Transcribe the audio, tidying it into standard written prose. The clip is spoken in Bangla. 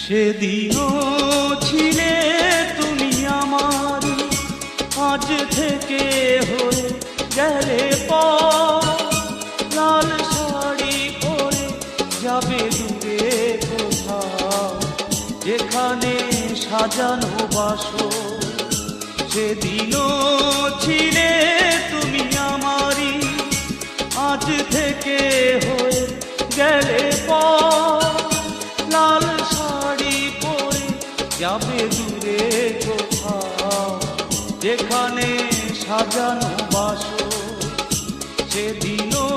সেদিনও ছিলে তুমি আমার, আজ থেকে হয়ে গেলে পর। লাল শাড়ি পরে যাবে দূরে কোথাও, যেখানে সাজানো বাসর। সেদিনও ছিলে তুমি আমারই, আজ থেকে হয়ে গেলে পর। লাল শাড়ি পরে যাবে দূরে কোথাও, যেখানে সাজানো বাসর। সেদিনও